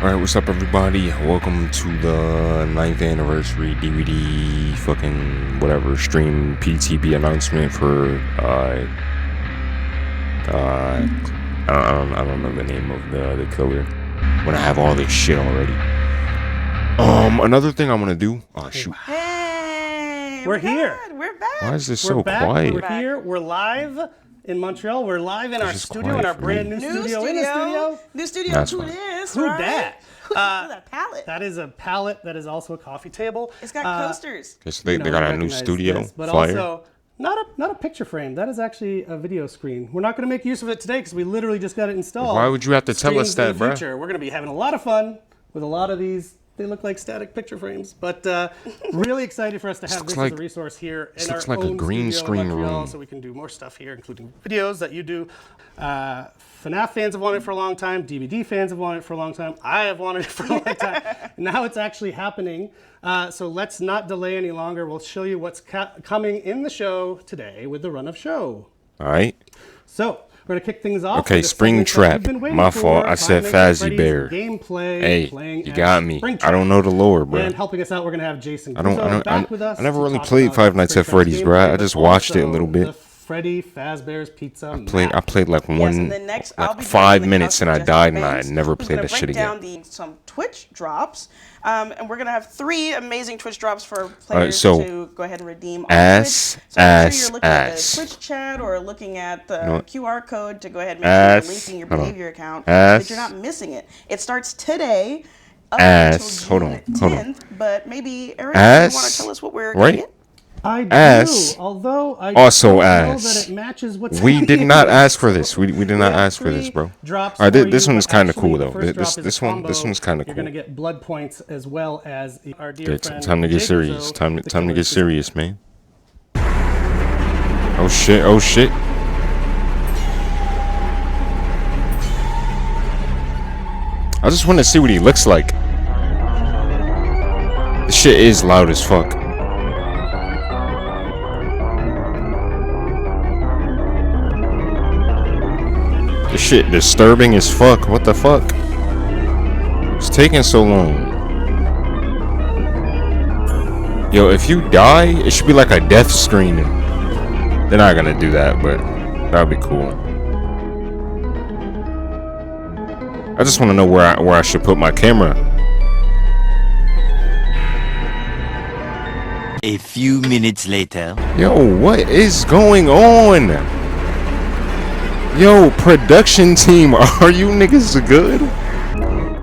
Alright, what's up everybody? Welcome to the 9th anniversary DVD fucking whatever stream PTB announcement for I don't know the name of the killer when I have all this shit already. Another thing I'm gonna do. Oh shoot. Hey, we're here. We're back. Why is this We're so back. quiet? We're here. We're live in Montreal. We're live in our studio, in our brand new studio. In the studio. New studio. That's Who fine. it is? Who right? dat? That palette. That is a palette. That is also a coffee table. It's got coasters. Okay, so they got a new studio but flyer. also not a picture frame. That is actually a video screen. We're not going to make use of it today because we literally just got it installed. Why would you have to tell us that, bro? We're going to be having a lot of fun with a lot of these. They look like static picture frames, but really excited for us to have this as a resource here in our own green screen room, so we can do more stuff here, including videos that you do. FNAF fans have wanted it for a long time. DBD fans have wanted it for a long time. I have wanted it for a long time. Now it's actually happening. So let's not delay any longer. We'll show you what's coming in the show today with the run of show. All right. So we're gonna kick things off. Okay, Springtrap. My fault. I said Fazzy Bear. Gameplay. Hey, you got me. I don't know the lore, bro. And helping us out, we're gonna have Jason. I never really talk played about Five Nights at Freddy's, bro. I just watched it a little bit. Freddy Fazbear's Pizza. I played like Yes, like 5 minutes and I died and I never played that shit again. We're gonna break down some Twitch drops, and we're gonna have 3 amazing Twitch drops for players to go ahead and redeem on Twitch. So make sure you're looking at the Twitch chat or looking at the QR code to go ahead and make sure you're linking your behavior account so that you're not missing it. It starts today up until June 10th, but maybe Eric, you want to tell us what we're gonna get? I do, although I also know ass. that it matches what's We did not ask for this. We did not ask for this, bro. All right, this one is kind of cool though. This one's kind of cool. You're gonna get blood points as well as our dear friend. Time to get serious. Time to get serious, man. Oh shit! Oh shit! I just want to see what he looks like. This shit is loud as fuck. This shit disturbing as fuck. What the fuck? It's taking so long. Yo, if you die, it should be like a death screen. They're not gonna do that, but that would be cool. I just want to know where I should put my camera. A few minutes later. Yo, what is going on? Yo, production team, are you niggas good?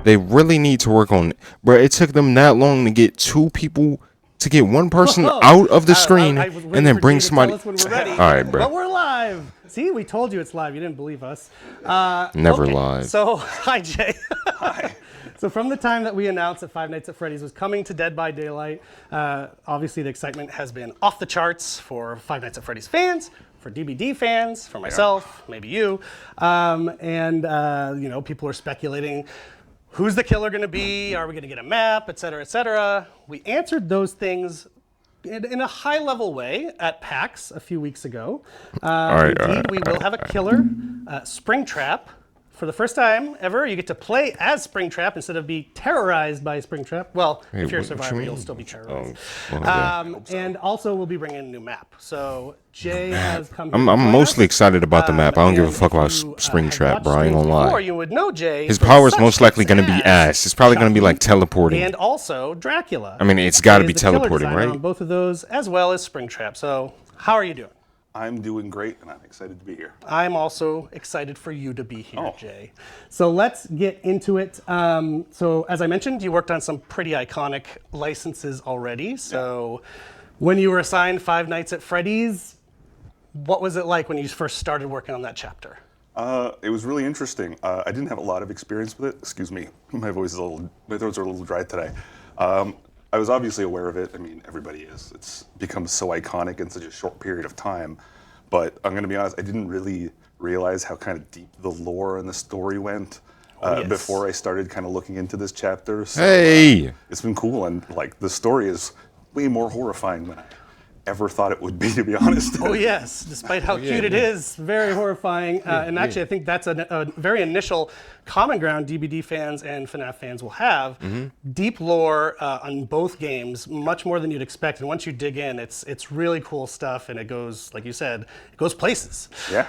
They really need to work on it. Bro, it took them that long to get 2 people, to get 1 person out of the screen and then bring somebody. Alright, bro. But we're live. See, we told you it's live. You didn't believe us. Never live. So, hi, Jay. Hi. So from the time that we announced that Five Nights at Freddy's was coming to Dead by Daylight, obviously the excitement has been off the charts for Five Nights at Freddy's fans, for DBD fans, for myself, maybe you, and you know, people are speculating, who's the killer going to be? Are we going to get a map, et cetera, et cetera? We answered those things in a high-level way at PAX a few weeks ago. Indeed, we will have a killer, Springtrap. For the first time ever, you get to play as Springtrap instead of be terrorized by Springtrap. Well, if you're a survivor, you'll still be terrorized. And also, we'll be bringing a new map. So Jay has come here. I'm mostly excited about the map. I don't give a fuck about Springtrap, bro. I ain't gonna lie. You would know Jay. His power is most likely gonna be ass. It's probably gonna be like teleporting. And also Dracula. I mean, it's gotta be teleporting, right? On both of those, as well as Springtrap. So, how are you doing? I'm doing great, and I'm excited to be here. I'm also excited for you to be here, Jay. So let's get into it. So as I mentioned, you worked on some pretty iconic licenses already. So when you were assigned Five Nights at Freddy's, what was it like when you first started working on that chapter? It was really interesting. I didn't have a lot of experience with it. Excuse me, my throats are a little dry today. I was obviously aware of it. I mean, everybody is. It's become so iconic in such a short period of time. But I'm going to be honest, I didn't really realize how kind of deep the lore and the story went before I started kind of looking into this chapter. So, hey! It's been cool, and like the story is way more horrifying than I ever thought it would be, to be honest. Oh yes, despite how cute it is, very horrifying. And actually, I think that's a very initial common ground DBD fans and FNAF fans will have. Deep lore on both games, much more than you'd expect. And once you dig in, it's really cool stuff, and it goes, like you said, it goes places. Yeah.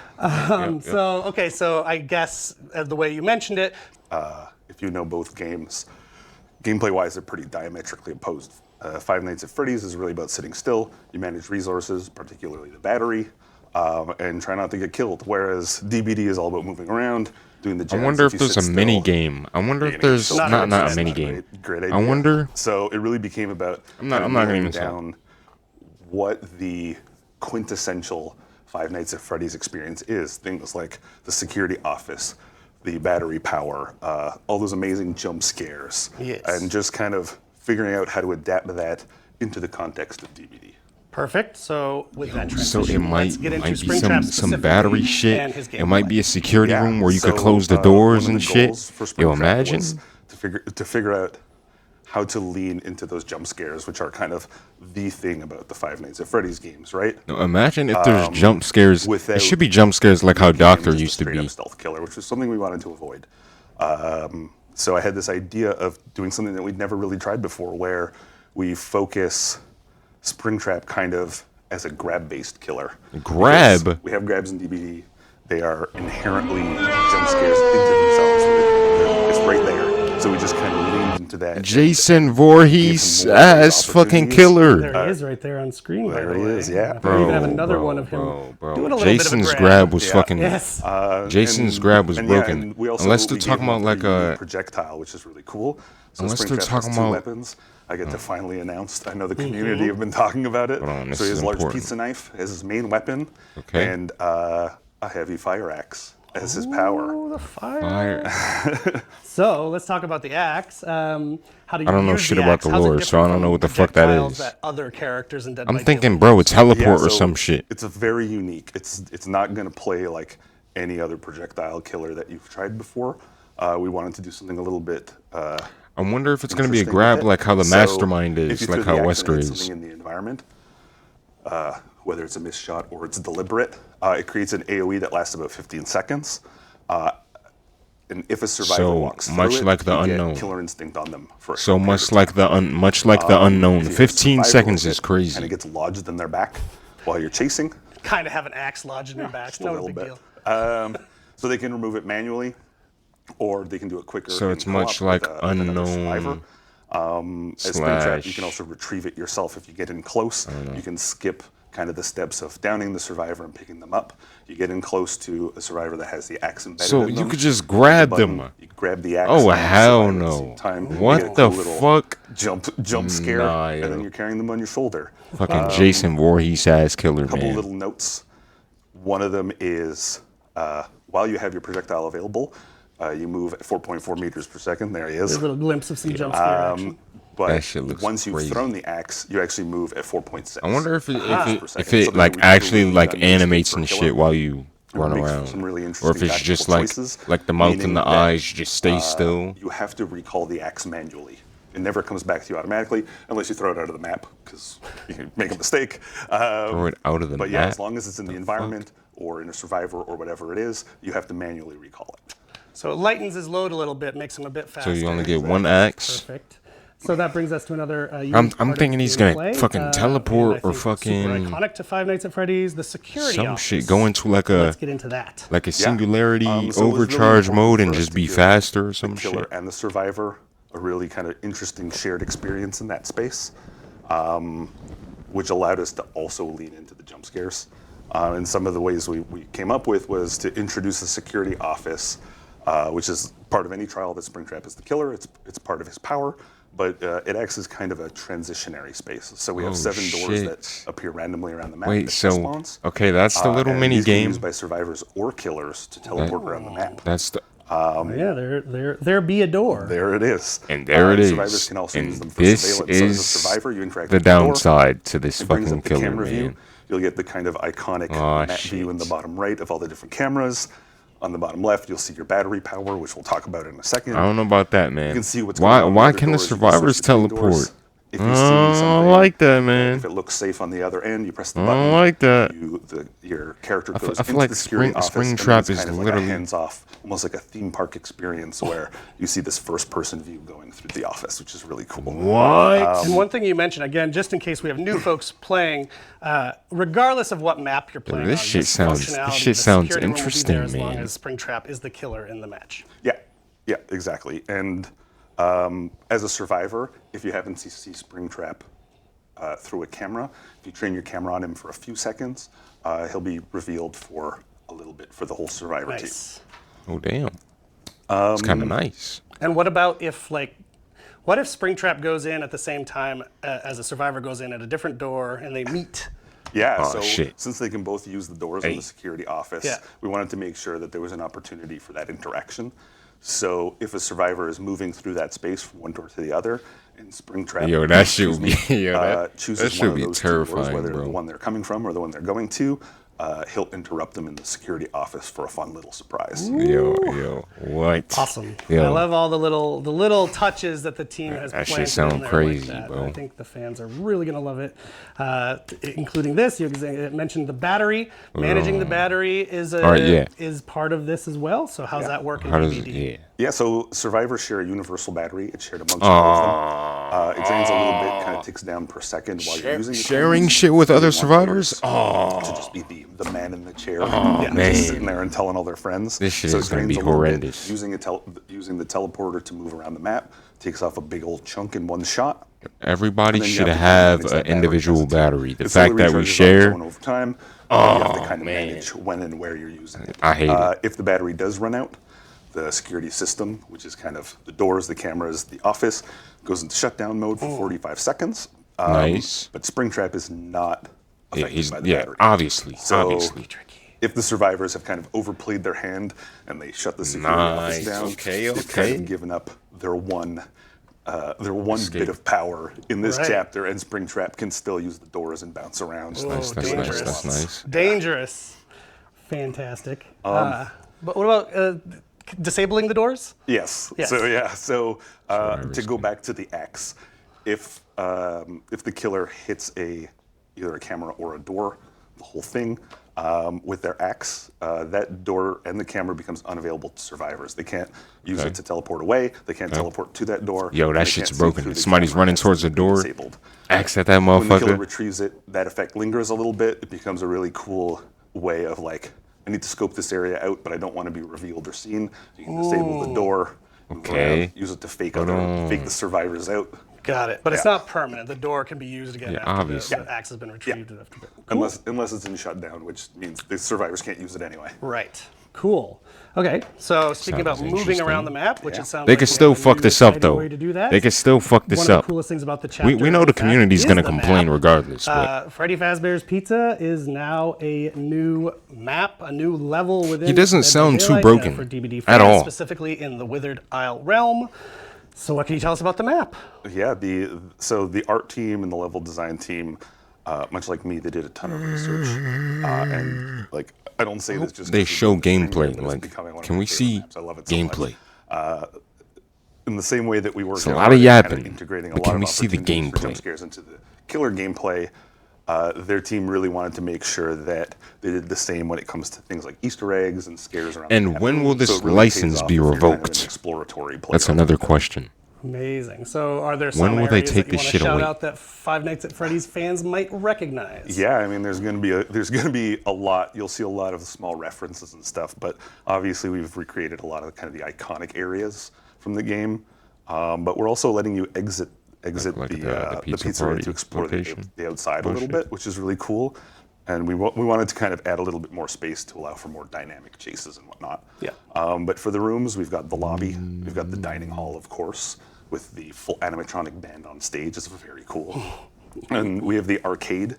So okay, so I guess the way you mentioned it. If you know both games, gameplay-wise, they're pretty diametrically opposed. Five Nights at Freddy's is really about sitting still. You manage resources, particularly the battery, and try not to get killed. Whereas DBD is all about moving around, doing the jams. I wonder if there's a mini game. I wonder if there's not a mini game. Great idea. I wonder. So it really became about I'm not gonna even down what the quintessential Five Nights at Freddy's experience is. Things like the security office, the battery power, all those amazing jump scares, and just kind of figuring out how to adapt that into the context of DBD. Perfect. So with that So transition, it let's might get into be Springtrap some battery specifically shit. and his It might be a security room where you could So, close the doors one and of the shit. goals for Yo, Springtrap imagine. was to figure out how to lean into those jump scares, which are kind of the thing about the Five Nights at Freddy's games, right? No, imagine if there's jump scares. It without should be jump scares like how making him Doctor just a used to be. straight-up stealth killer, which was something we wanted to avoid. So I had this idea of doing something that we'd never really tried before, where we focus Springtrap kind of as a grab-based killer. Grab? Because we have grabs in DBD. They are inherently jump scares into themselves. It's right there. So we just kind of leaned into that. Jason Voorhees more ass fucking opportunities. killer. There he is right there on screen. by There the he way. is, yeah. We even have another one of him bro. doing a little Jason's bit of a grab was Yeah. fucking. Yes. Jason's grab was broken. and we also, Unless they're we gave talking him about like pretty unique a. projectile, which is really cool. So Unless they're Springtrap talking has two about- weapons. I get to finally announce. I know the community have been talking about it. Hold on, this So he has is a large important. pizza knife as his main weapon, Okay. and a heavy fire axe as his power. Oh, the fire. So let's talk about the axe. How do you I don't know use shit the about axe? the How's it lore, so I different don't know from what the fuck that projectiles is. that other characters in Dead I'm by thinking, Daylight bro, a use? teleport or so some shit. It's a very unique. It's not going to play like any other projectile killer that you've tried before. We wanted to do something a little bit. I wonder if it's going to be a interesting grab with it. like how the So, mastermind if is, you like throw how the axe and Wesker hit is. something in the environment, whether it's a missed shot or it's deliberate, it creates an AOE that lasts about 15 seconds. And if a survivor So, walks through much it, like the you get unknown. killer instinct on them for a So short period much of like time. the unknown. If you hit a 15 survivor seconds with is it, crazy. And it gets lodged in their back while you're chasing. Kind of have an axe lodged in your back. Just a No little big bit. deal. So they can remove it manually, or they can do it quicker. So in it's much co-op with like another survivor. unknown As Springtrap, you slash. can also retrieve it yourself if you get in close. You can skip kind of the steps of downing the survivor and picking them up. You get in close to a survivor that has the axe embedded So in you them. could just Hit grab the button, them. You grab the axe. Oh on the hell survivor at the same no! time. You get a What the cool little fuck? Jump scare, Nah, and yo. then you're carrying them on your shoulder. Fucking Jason Voorhees ass killer, A couple man. little notes. One of them is while you have your projectile available, you move at 4.4 meters per second. There he is. There's a little glimpse of some jump scare action. But That shit looks once you've crazy. thrown the axe, you actually move at 4.6. I wonder if it per second. if it Something like that we actually truly like done used animates for and killer. shit while you run makes around, some really or interesting if it's just tactical like choices, the mouth meaning and the that, eyes just stay still. You have to recall the axe manually. It never comes back to you automatically unless you throw it out of the map, because you can make a mistake. Throw it out of the But yeah, map. as long as it's in the environment or in a survivor or whatever it is, you have to manually recall it. So it lightens his load a little bit, makes him a bit faster. So you only get one axe. Perfect. So that brings us to another. I'm thinking he's gonna fucking teleport or Super fucking iconic to Five Nights at Freddy's, the security some office. shit. Go into like Let's a get into that. singularity So it was really overcharge important mode for and us just to be give faster or the some killer shit. and the survivor a really kind of interesting shared experience in that space, which allowed us to also lean into the jump scares. And some of the ways we came up with was to introduce a security office, which is part of any trial that Springtrap is the killer. It's part of his power, but it acts as kind of a transitionary space. So we have 7 doors shit. that appear randomly around the map. Wait, that so spawns. okay, that's the little And mini these can be game. used by survivors or killers to teleport around the map. That's the Yeah, there be a door. There it is. and there it is. Survivors can also use them And for this surveillance. So as a is survivor, you interact the with door. downside to this It brings fucking up the killer, camera view. man. You'll get the kind of iconic Aw, map view in the shit. bottom right of all the different cameras. On the bottom left, you'll see your battery power, which we'll talk about in a second. I don't know about that, man. You can see what's why going on. why with can the doors. You can survivors switch between teleport? doors. If you see something, I like that, man. If it looks safe on the other end, you press the I button. like that. Your character goes I feel into like the security office. Springtrap is kind of literally like a hands-off, almost like a theme park experience where you see this first-person view going through the office, which is really cool. What? And one thing you mentioned, again, just in case we have new folks playing, regardless of what map you're playing This on, shit sounds interesting, as long man. as Springtrap is the killer in the match. Yeah, exactly. And as a survivor, if you happen to see Springtrap through a camera, if you train your camera on him for a few seconds, he'll be revealed for a little bit for the whole survivor team. Oh, damn. It's kind of nice. And what about if, like, what if Springtrap goes in at the same time as a survivor goes in at a different door and they meet? Yeah, Oh, so shit. since they can both use the doors in the security office, Yeah. we wanted to make sure that there was an opportunity for that interaction. So if a survivor is moving through that space from one door to the other, and Springtrap Yo, that should be chooses that one should of be those two doors, terrifying, whether bro. the one they're coming from or the one they're going to, he'll interrupt them in the security office for a fun little surprise. Yo, what? Awesome. Yo. I love all the little touches that the team has That shit planted sound in there crazy, like that. bro. I think the fans are really gonna love it, including this. You mentioned the battery. Managing the battery is is part of this as well. So how's that work in How does DBD? Yeah, so survivors share a universal battery. It's shared amongst all of them. It drains a little bit, kind of ticks down per second while you're using it. Sharing shit with other survivors? To just be the man in the chair, man. just sitting there and telling all their friends. This shit so is it gonna drains be a little bit. horrendous. Using the teleporter to move around the map takes off a big old chunk in one shot. Everybody And then you should to have manage an that individual because battery. The it slowly fact that we recharges on its share, own over time. You have to kind of man. manage when and where you're using it. I hate it. If the battery does run out, the security system, which is kind of the doors, the cameras, the office, goes into shutdown mode for 45 seconds. Nice. But Springtrap is not affected by the battery. obviously. If the survivors have kind of overplayed their hand and they shut the security office down, they've kind of given up their one bit of power in this chapter, and Springtrap can still use the doors and bounce around. That's nice. Dangerous. Fantastic. But what about disabling the doors? Yes. Yes. So to go back to the axe, if the killer hits either a camera or a door, the whole thing, with their axe, that door and the camera becomes unavailable to survivors. They can't use it to teleport away. They can't teleport to that door. Yo, that shit's broken. If somebody's running towards the door, disabled. axe at that When the killer motherfucker. retrieves it, that effect lingers a little bit. It becomes a really cool way of like, I need to scope this area out, but I don't want to be revealed or seen. You can disable the door. move around, use it to fake the survivors out. Got it. But it's not permanent. The door can be used again after obviously. the axe has been retrieved. Cool. Unless it's in shutdown, which means the survivors can't use it anyway. Right. Cool. Okay. So speaking about moving around the map, which it sounds They like can we still have a fuck new this up exciting though. way to do that. They can still fuck this One of up. the coolest things about the chapter. We know the community's is gonna the complain map. regardless. But Freddy Fazbear's Pizza is now a new map, a new level within. He doesn't Dead by sound too Daylight, broken for DBD at fans, all. specifically in the Withered Isle realm. So what can you tell us about the map? Yeah, so the art team and the level design team, much like me, they did a ton of research, and like I don't say this just they 'cause show it's streaming, gameplay. but it's Like, becoming one of can my we favorite see maps. I love it so much. gameplay? In the same way that we work It's a out lot of hard at kind yapping, integrating a but lot can of we see the opportunities for gameplay? jump scares into the killer gameplay. Their team really wanted to make sure that they did the same when it comes to things like Easter eggs and scares around. And the map. when will this So it really license pays off be if you're kind of an revoked? exploratory player. That's another question. Amazing. So are there When some will they areas take that you this want to shit shout away? out that Five Nights at Freddy's fans might recognize? Yeah, I mean, there's going to be a lot. You'll see a lot of small references and stuff, but obviously we've recreated a lot of kind of the iconic areas from the game. But we're also letting you exit Like the pizza pizzeria party to explore the location? outside a little bit, which is really cool. And we wanted to kind of add a little bit more space to allow for more dynamic chases and whatnot. Yeah. But for the rooms, we've got the lobby, we've got the dining hall, of course, with the full animatronic band on stage. It's very cool. And we have the arcade,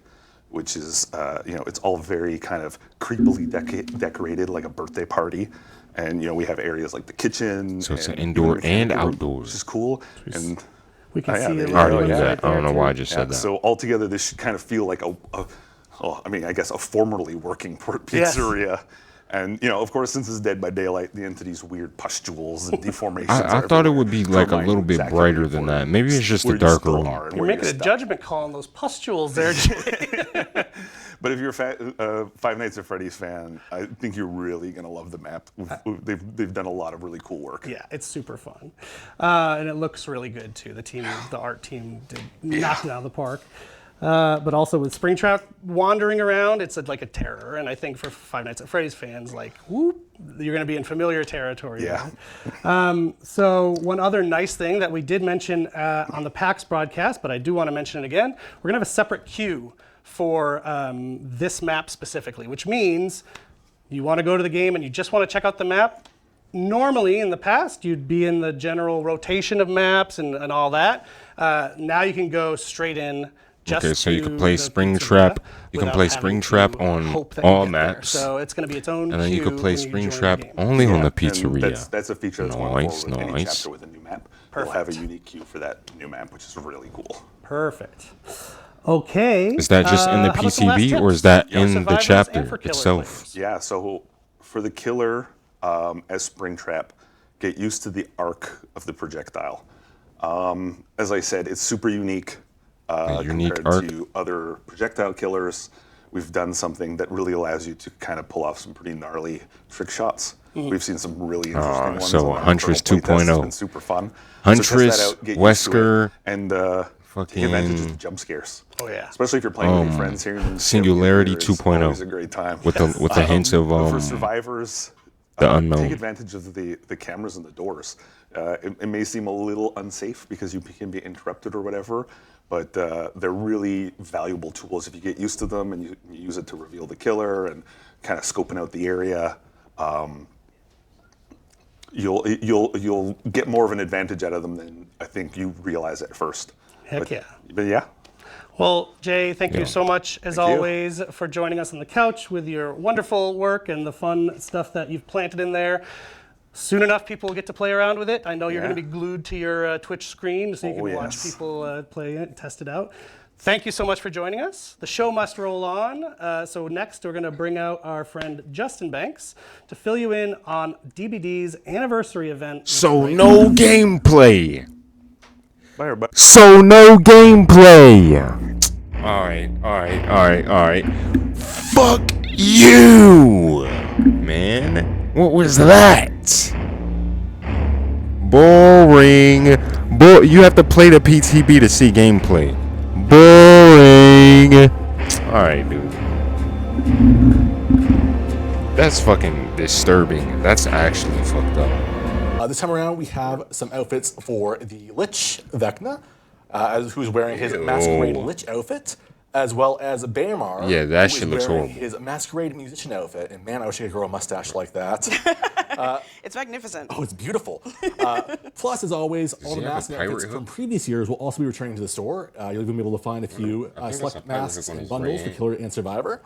which is, it's all very kind of creepily decorated, like a birthday party. And, we have areas like the kitchen. So it's and an indoor even and the room, outdoors. which is cool. And We can see there it. you I already go, knew yeah. that. I don't know why I just said that. So altogether, this should kind of feel like a formerly working pizzeria. And, you know, of course, since it's Dead by Daylight, the entity's weird pustules and deformations. I thought it would be like a little bit brighter than that. Maybe it's just a darker one. You're making a judgment call on those pustules there, Jay. But if you're a Five Nights at Freddy's fan, I think you're really going to love the map. They've done a lot of really cool work. Yeah, it's super fun. And it looks really good, too. The art team did knock it out of the park. But also with Springtrap wandering around, it's like a terror. And I think for Five Nights at Freddy's fans, like, whoop, you're going to be in familiar territory. Yeah. So one other nice thing that we did mention on the PAX broadcast, but I do want to mention it again, we're going to have a separate queue for this map specifically, which means you want to go to the game and you just want to check out the map. Normally, in the past, you'd be in the general rotation of maps and all that. Now you can go straight in. Okay, so you can play Springtrap. You can play Springtrap on all maps. So it's going to be its own. And then you can play Springtrap only on the pizzeria. That's a feature that's going forward with any chapter with a new map. You'll have a unique queue for that new map, which is really cool. Perfect. Okay. Is that just in the PCB or is that in the chapter itself? Yeah, so for the killer as Springtrap, get used to the arc of the projectile. As I said, it's super unique. Compared to other projectile killers, we've done something that really allows you to kind of pull off some pretty gnarly trick shots. We've seen some really interesting ones. So Huntress 2.0. It's been super fun. Huntress, Wesker, and take advantage of the jump scares. Oh yeah. Especially if you're playing with your friends here. Singularity 2.0. Always a great time. With the hints of for survivors, the unknown. Take advantage of the cameras and the doors. It may seem a little unsafe because you can be interrupted or whatever, but they're really valuable tools if you get used to them and you use it to reveal the killer and kind of scoping out the area. You'll get more of an advantage out of them than I think you realize at first. Heck yeah. But yeah. Well, Jay, thank you so much, as always, for joining us on the couch with your wonderful work and the fun stuff that you've planted in there. Soon enough, people will get to play around with it. I know you're going to be glued to your Twitch screen so you can watch people play it and test it out. Thank you so much for joining us. The show must roll on. So next, we're going to bring out our friend Justin Banks to fill you in on DBD's anniversary event. So no gameplay. Bye, everybody. So no gameplay. All right. Fuck you, man. What was that? Boring. You have to play the PTB to see gameplay. Boring. Alright, dude. That's fucking disturbing. That's actually fucked up. This time around, we have some outfits for the Lich Vecna, who's wearing his Masquerade Lich outfit, as well as Baymar, yeah, that shit looks horrible. His Masquerade musician outfit, and man, I wish I could grow a mustache like that. It's magnificent. Oh, it's beautiful. Plus, as always, all the masks and outfits from previous years will also be returning to the store. You'll even be able to find a few select masks and bundles for Killer and Survivor.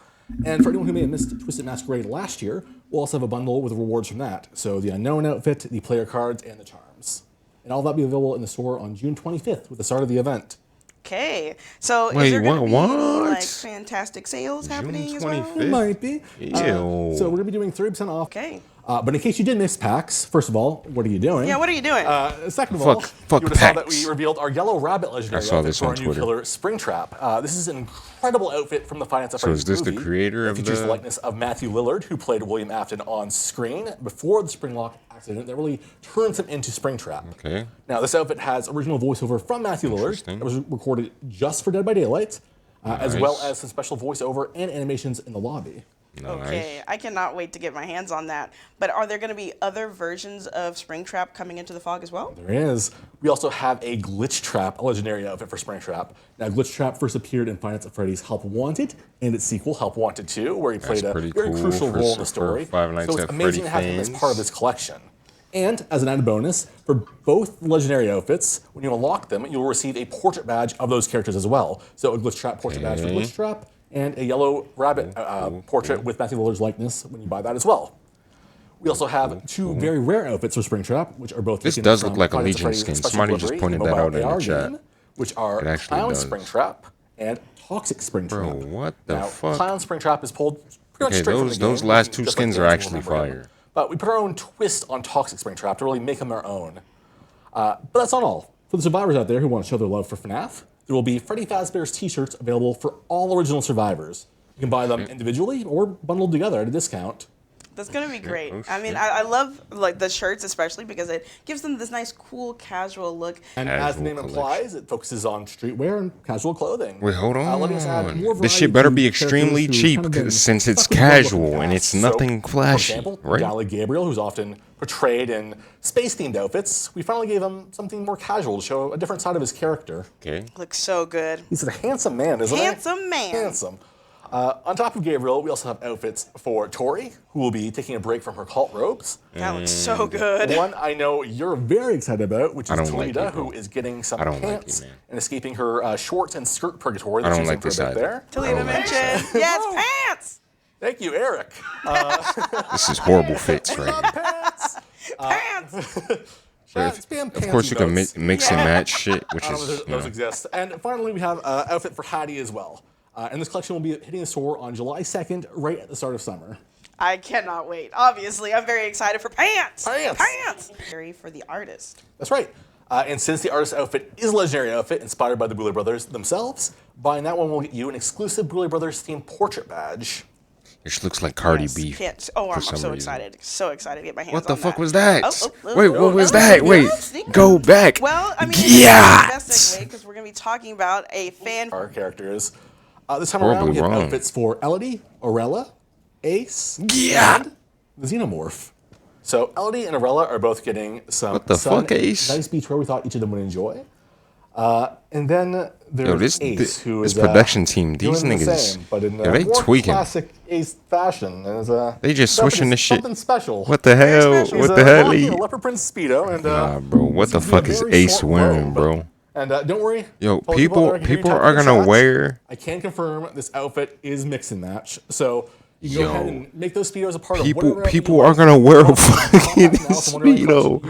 And for anyone who may have missed Twisted Masquerade last year, we'll also have a bundle with rewards from that. So the Unknown outfit, the player cards, and the charms. And all that will be available in the store on June 25th with the start of the event. Okay, so wait, is there going to be what? like fantastic sales happening as well? It might be. So we're going to be doing 30% off. Okay. But in case you did miss PAX, first of all, what are you doing? Yeah, what are you doing? Second of all, fuck you would have saw that PAX. we revealed our Yellow Rabbit legendary outfit for our new killer, Springtrap. This is an incredible outfit from the Finance of Freddy's movie. So is this the creator of the... It features the likeness of Matthew Lillard, who played William Afton on screen before the Springlock accident that really turns him into Springtrap. Okay. Now, this outfit has original voiceover from Matthew Lillard that was recorded just for Dead by Daylight, as well as some special voiceover and animations in the lobby. Okay, I cannot wait to get my hands on that. But are there going to be other versions of Springtrap coming into the fog as well? There is. We also have a Glitch Trap, a legendary outfit for Springtrap. Now, Glitch Trap first appeared in Finance at Freddy's Help Wanted and its sequel, Help Wanted 2, where he played a very crucial role in the story. So it's amazing to have him as part of this collection. And as an added bonus, for both legendary outfits, when you unlock them, you'll receive a portrait badge of those characters as well. So a Glitch Trap portrait badge for Glitch Trap, and a Yellow Rabbit portrait with Matthew Lillard's likeness when you buy that as well. We also have two very rare outfits for Springtrap, which are both... This does look like a Legion skin. Somebody just pointed that out in the chat. Which are Clown Springtrap and Toxic Springtrap. Bro, what the fuck? Clown Springtrap is pulled Okay, those last two skins are actually fire. But we put our own twist on Toxic Springtrap to really make them our own. But that's not all. For the survivors out there who want to show their love for FNAF, there will be Freddy Fazbear's t-shirts available for all original survivors. You can buy them individually or bundled together at a discount. That's gonna be great. I mean, I love like the shirts especially because it gives them this nice, cool, casual look. And as the name implies, it focuses on streetwear and casual clothing. Wait, hold on. This shit better be extremely cheap since it's casual and it's nothing flashy, for example, right? Galley Gabriel, who's often portrayed in space-themed outfits, we finally gave him something more casual to show a different side of his character. Okay. Looks so good. He's a handsome man, isn't he? Handsome man. Handsome. On top of Gabriel, we also have outfits for Tori, who will be taking a break from her cult robes. That looks so good. One I know you're very excited about, which is Toledo, who is getting some pants and escaping her shorts and skirt purgatory. I don't like this either. Toledo mentioned, yes, pants! Thank you, Eric. This is horrible fits, right? Pants! Of course, you can mix and match shit, which is... Those exist. And finally, we have an outfit for Hattie as well. And this collection will be hitting the store on July 2nd, right at the start of summer. I cannot wait. Obviously, I'm very excited for pants. Pants. Pants. For the artist. That's right. And since the artist's outfit is a legendary outfit inspired by the Boulay Brothers themselves, buying that one will get you an exclusive Boulay Brothers themed portrait badge. It looks like Cardi B. Oh, I'm so excited. So excited to get my hands on that. What the fuck was that? Wait, what was that? Wait, go back. Well, I mean, it's the best because we're going to be talking about a fan. Our characters. This time around, we have outfits for Elodie, Aurella, Ace, and the Xenomorph. So Elodie and Aurella are both getting some nice beach wear we thought each of them would enjoy. And then there's Ace, who is this production team. These doing niggas, the same, but in they more tweaking. Classic Ace fashion. They just switching the shit. Something special. What the hell? What the hell? He's a leopard print speedo, and nah, bro. What the fuck is Ace wearing, bro? And don't worry. Yo, people are gonna wear. I can confirm this outfit is mix and match. So you can go ahead and make those speedos a part of whatever. People are gonna wear a fucking speedo,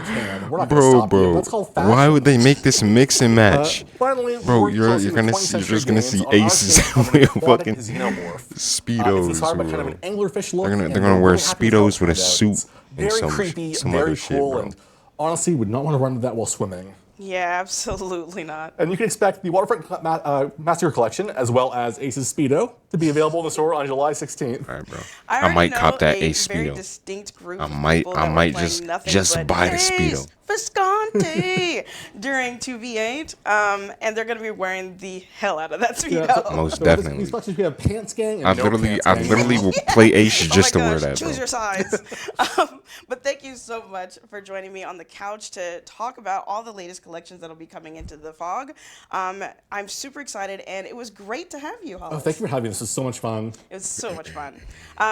bro. Why would they make this mix and match? Finally, bro, you're just gonna see Aces with fucking speedos. It's inspired by kind of an anglerfish look. They're gonna wear speedos with a suit and some other shit, bro. And honestly, would not want to run into that while swimming. Yeah, absolutely not. And you can expect the Waterfront Massacre Collection, as well as Ace's Speedo, to be available in the store on July 16th. All right, bro. I might cop that Ace Speedo. I might just buy the Speedo. Visconti during 2v8, and they're gonna be wearing the hell out of that speedo. Yeah, most definitely. These collections we have Pants Gang. And I literally will play Ace just to wear that. Choose bro. your size. But thank you so much for joining me on the couch to talk about all the latest collections that'll be coming into the fog. I'm super excited, and it was great to have you, Hollis. Oh, thank you for having me. This was so much fun. It was so much fun.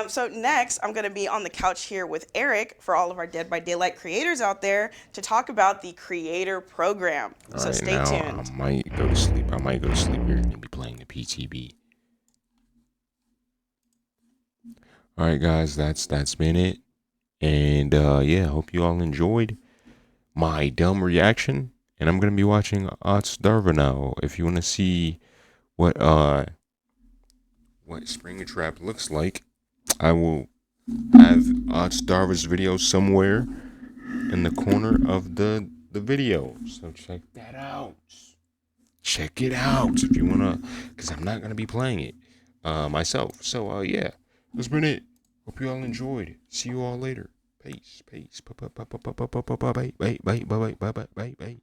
So next, I'm gonna be on the couch here with Eric for all of our Dead by Daylight creators out there to talk about the creator program. So stay tuned. I might go to sleep. You're gonna be playing the PTB. All right, guys, that's been it. And yeah, hope you all enjoyed my dumb reaction. And I'm gonna be watching ItsTaeYT now. If you wanna see what Springtrap looks like, I will have ItsTaeYT's video somewhere in the corner of the video, so check that out. Check it out if you wanna, because I'm not gonna be playing it myself. So yeah, that's been it. Hope you all enjoyed. See you all later. Peace. Bye.